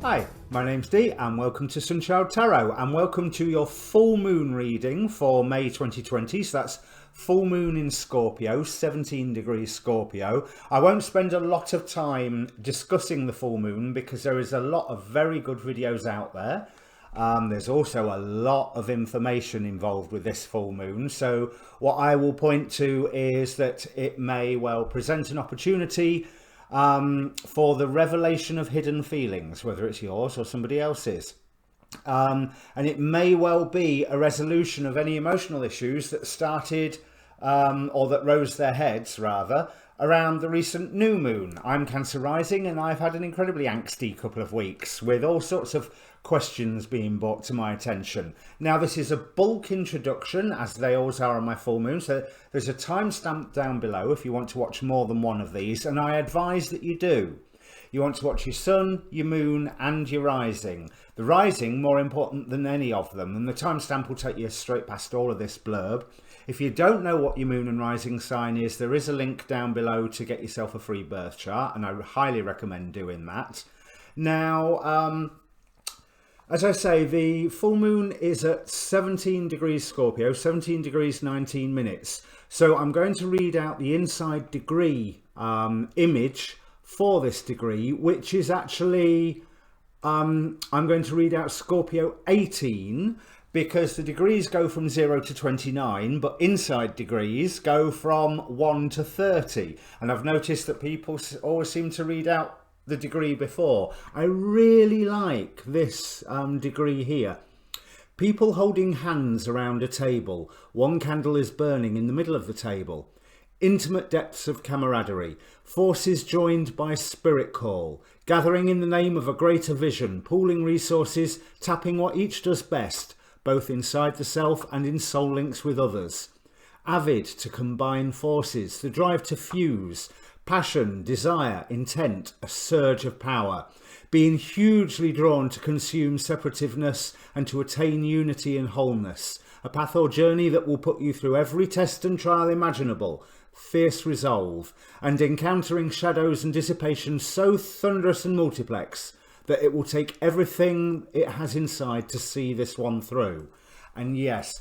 Hi, my name's Dee and welcome to Untitled Tarot and welcome to your full moon reading for May 2020. So that's full moon in Scorpio, 17 degrees Scorpio. I won't spend a lot of time discussing the full moon because there is a lot of very good videos out there. There's also a lot of information involved with this full moon. So what I will point to is that it may well present an opportunity for the revelation of hidden feelings, whether it's yours or somebody else's. And it may well be a resolution of any emotional issues that started or that rose their heads rather around the recent new moon. I'm Cancer rising and I've had an incredibly angsty couple of weeks with all sorts of questions being brought to my attention. Now this is a bulk introduction, as they always are on my full moon, so there's a timestamp down below if you want to watch more than one of these, and I advise that you do. You want to watch your sun, your moon and your rising. The rising more important than any of them, and the timestamp will take you straight past all of this blurb. If you don't know what your moon and rising sign is, there is a link down below to get yourself a free birth chart, and I highly recommend doing that. Now, as I say, the full moon is at 17 degrees Scorpio, 17 degrees 19 minutes. So I'm going to read out the inside degree image for this degree, which is actually, I'm going to read out Scorpio 18, because the degrees go from 0 to 29, but inside degrees go from 1 to 30. And I've noticed that people always seem to read out the degree before. I really like this degree here. People holding hands around a table. One candle is burning in the middle of the table. Intimate depths of camaraderie. Forces joined by spirit call. Gathering in the name of a greater vision. Pooling resources. Tapping what each does best, both inside the self and in soul links with others. Avid to combine forces. The drive to fuse. Passion, desire, intent, a surge of power. Being hugely drawn to consume separativeness and to attain unity and wholeness. A path or journey that will put you through every test and trial imaginable. Fierce resolve. And encountering shadows and dissipation so thunderous and multiplex that it will take everything it has inside to see this one through. And yes,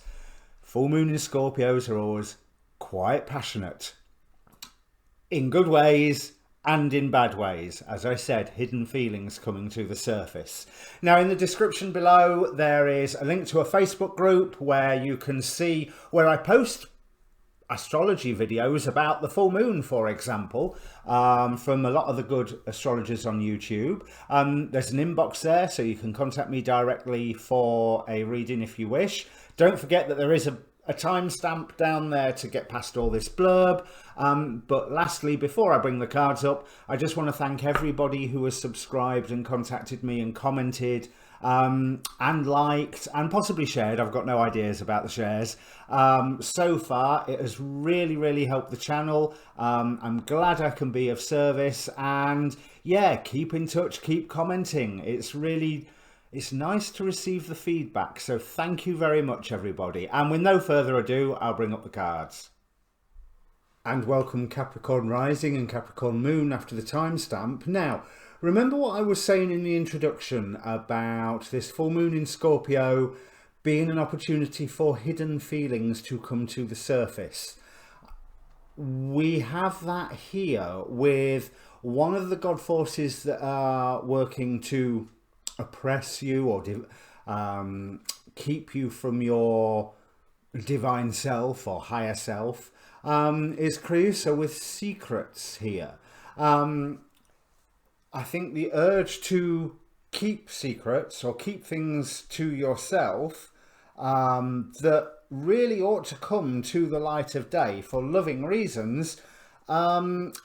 full moon in Scorpios are always quite passionate. In good ways and in bad ways. As I said, hidden feelings coming to the surface. Now in the description below there is a link to a Facebook group where you can see where I post astrology videos about the full moon, for example, from a lot of the good astrologers on YouTube. There's an inbox there so you can contact me directly for a reading if you wish. Don't forget that there is a timestamp down there to get past all this blurb. But lastly, before I bring the cards up, I just want to thank everybody who has subscribed and contacted me and commented and liked and possibly shared. I've got no ideas about the shares. So far, it has really helped the channel. I'm glad I can be of service, and yeah, keep in touch, keep commenting. It's nice to receive the feedback, so thank you very much, everybody. And with no further ado, I'll bring up the cards. And welcome Capricorn rising and Capricorn moon after the timestamp. Now, remember what I was saying in the introduction about this full moon in Scorpio being an opportunity for hidden feelings to come to the surface. We have that here with one of the god forces that are working to oppress you or keep you from your divine self or higher self, is Creusa with secrets here. I think the urge to keep secrets or keep things to yourself that really ought to come to the light of day for loving reasons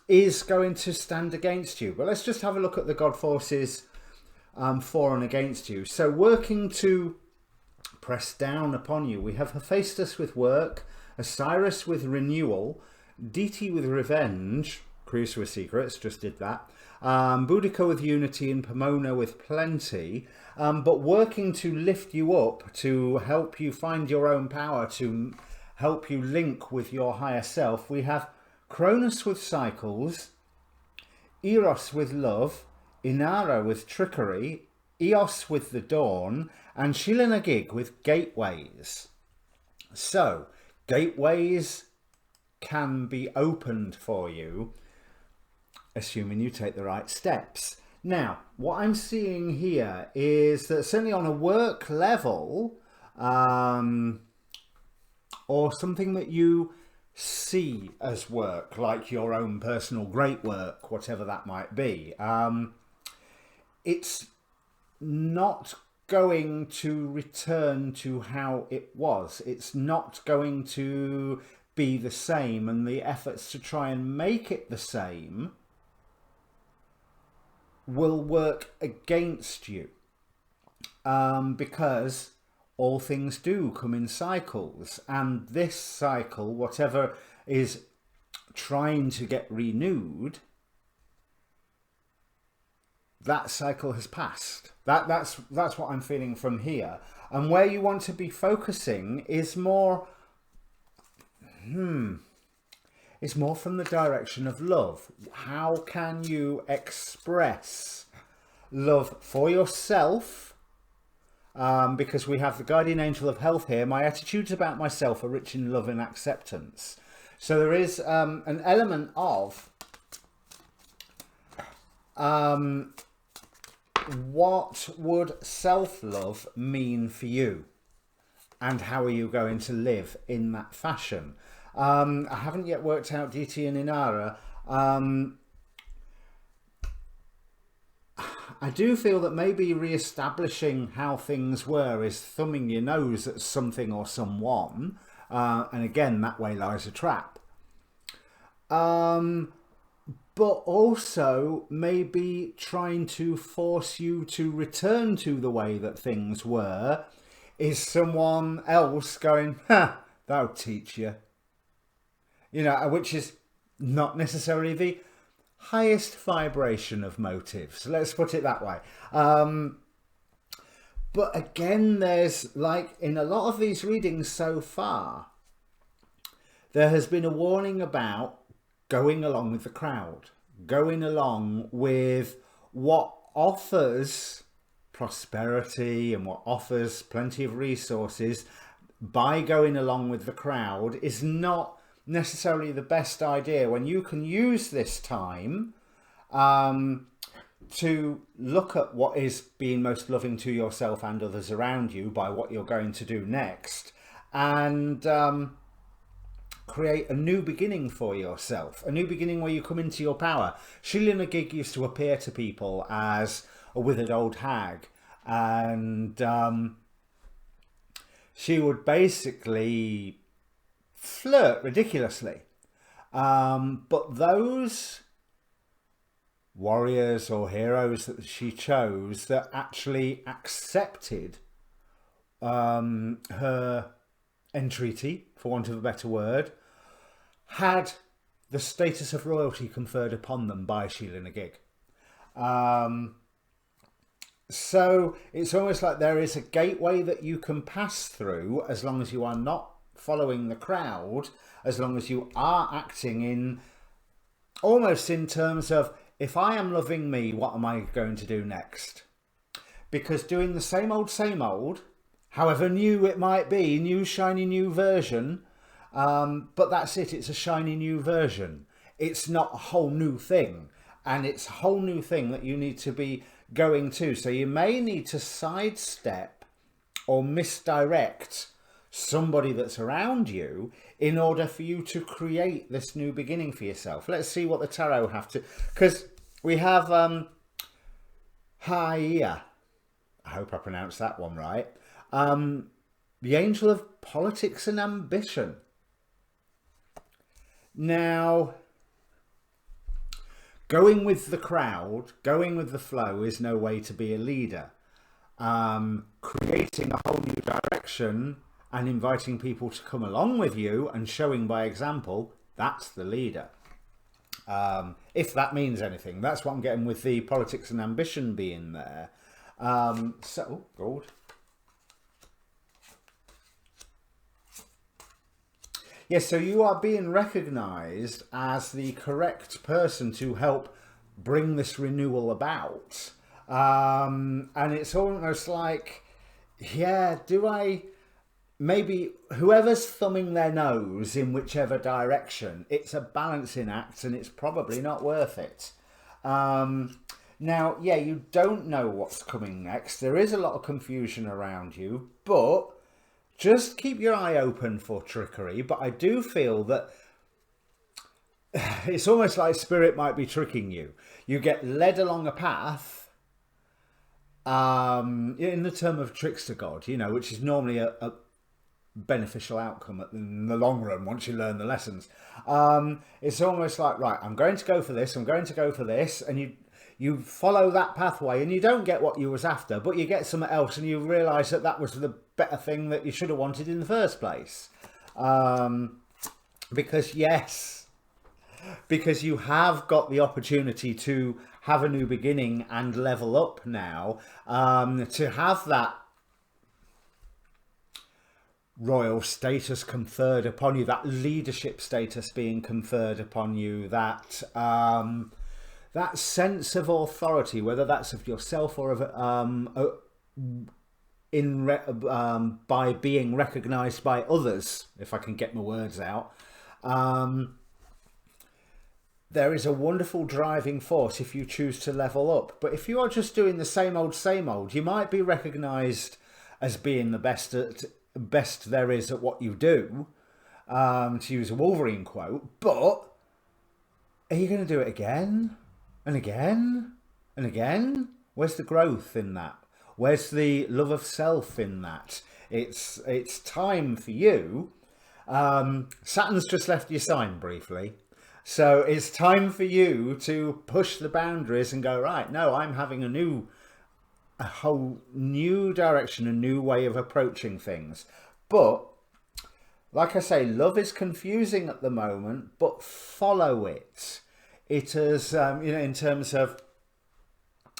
is going to stand against you. But let's just have a look at the god forces for and against you. So working to press down upon you, we have Hephaestus with work, Osiris with renewal, Deity with revenge, Creusa with secrets, just did that, Boudica with unity and Pomona with plenty, but working to lift you up, to help you find your own power, to help you link with your higher self, we have Cronus with cycles, Eros with love, Inara with trickery, Eos with the dawn, and Shilin-a-gig with gateways. So, gateways can be opened for you, assuming you take the right steps. Now, what I'm seeing here is that certainly on a work level, or something that you see as work, like your own personal great work, whatever that might be, it's not going to return to how it was. It's not going to be the same, and the efforts to try and make it the same will work against you, because all things do come in cycles, and this cycle, whatever is trying to get renewed, that cycle has passed. That's what I'm feeling from here. And where you want to be focusing is more, it's more from the direction of love. How can you express love for yourself? Because we have the guardian angel of health here. My attitudes about myself are rich in love and acceptance. So there is an element of what would self-love mean for you, and how are you going to live in that fashion? I haven't yet worked out DT and Inara. I do feel that maybe re-establishing how things were is thumbing your nose at something or someone, and again, that way lies a trap. But also maybe trying to force you to return to the way that things were is someone else going, ha, that'll teach you. You know, which is not necessarily the highest vibration of motives. Let's put it that way. But again, there's, like in a lot of these readings so far, there has been a warning about going along with the crowd, going along with what offers prosperity and what offers plenty of resources. By going along with the crowd is not necessarily the best idea, when you can use this time to look at what is being most loving to yourself and others around you by what you're going to do next, and create a new beginning for yourself, a new beginning where you come into your power. Shilin-a-gig used to appear to people as a withered old hag, and she would basically flirt ridiculously, but those warriors or heroes that she chose that actually accepted her entreaty, for want of a better word, had the status of royalty conferred upon them by Shilin-a-gig. So it's almost like there is a gateway that you can pass through, as long as you are not following the crowd, as long as you are acting in almost in terms of, if I am loving me, what am I going to do next? Because doing the same old, however new it might be, new shiny new version, but that's it, it's a shiny new version. It's not a whole new thing, and it's a whole new thing that you need to be going to. So you may need to sidestep or misdirect somebody that's around you in order for you to create this new beginning for yourself. Let's see what the tarot have to, because we have Haia, I hope I pronounced that one right, the angel of politics and ambition. Now, going with the crowd, going with the flow is no way to be a leader. Creating a whole new direction and inviting people to come along with you and showing by example, that's the leader. If that means anything, that's what I'm getting with the politics and ambition being there. So, gold. Yes, so you are being recognised as the correct person to help bring this renewal about. And it's almost like, yeah, do I, maybe whoever's thumbing their nose in whichever direction, it's a balancing act and it's probably not worth it. Now, yeah, you don't know what's coming next. There is a lot of confusion around you, but just keep your eye open for trickery. But I do feel that it's almost like spirit might be tricking you. You get led along a path, in the term of trickster god, you know, which is normally a beneficial outcome in the long run once you learn the lessons. It's almost like, right, I'm going to go for this, I'm going to go for this, and you follow that pathway and you don't get what you was after, but you get something else and you realise that that was the better thing that you should have wanted in the first place. Because you have got the opportunity to have a new beginning and level up now, to have that royal status conferred upon you, that leadership status being conferred upon you, that that sense of authority, whether that's of yourself or of by being recognised by others, if I can get my words out. There is a wonderful driving force if you choose to level up. But if you are just doing the same old, you might be recognised as being the best there is at what you do, to use a Wolverine quote, but are you going to do it again and again and again? Where's the growth in that? Where's the love of self in that? It's time for you. Saturn's just left your sign briefly. So it's time for you to push the boundaries and go, right, no, I'm having a whole new direction, a new way of approaching things. But like I say, love is confusing at the moment, but follow it. It is, you know, in terms of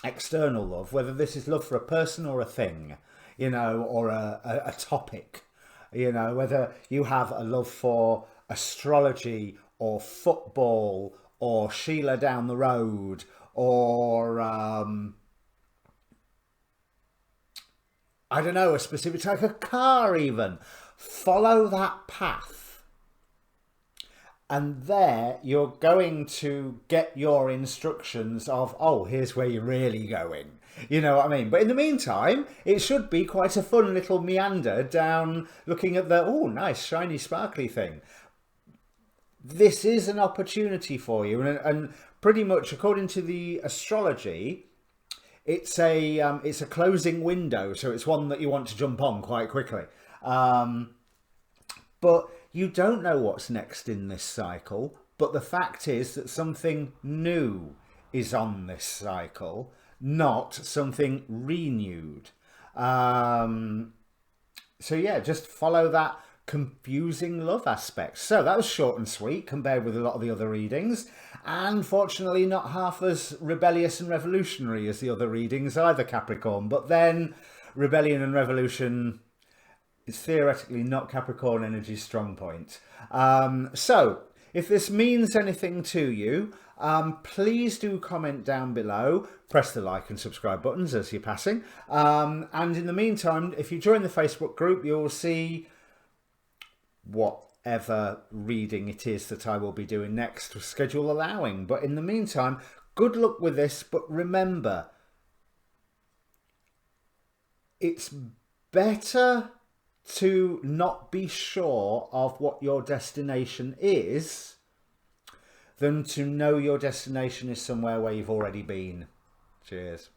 external love, whether this is love for a person or a thing, you know, or a topic, you know, whether you have a love for astrology or football or Sheila down the road or I don't know, a specific type of car even. Follow that path. And there you're going to get your instructions of, oh, here's where you're really going. You know what I mean? But in the meantime, it should be quite a fun little meander down looking at the, oh, nice, shiny, sparkly thing. This is an opportunity for you. And pretty much according to the astrology, it's a closing window, so it's one that you want to jump on quite quickly. But you don't know what's next in this cycle. But the fact is that something new is on this cycle, not something renewed. So yeah, just follow that confusing love aspect. So that was short and sweet compared with a lot of the other readings, and fortunately not half as rebellious and revolutionary as the other readings either, Capricorn. But then rebellion and revolution is theoretically not Capricorn energy's strong point. So if this means anything to you, please do comment down below, press the like and subscribe buttons as you're passing, and in the meantime, if you join the Facebook group, you'll see whatever reading it is that I will be doing next, schedule allowing. But in the meantime, good luck with this. But remember, it's better to not be sure of what your destination is than to know your destination is somewhere where you've already been. Cheers.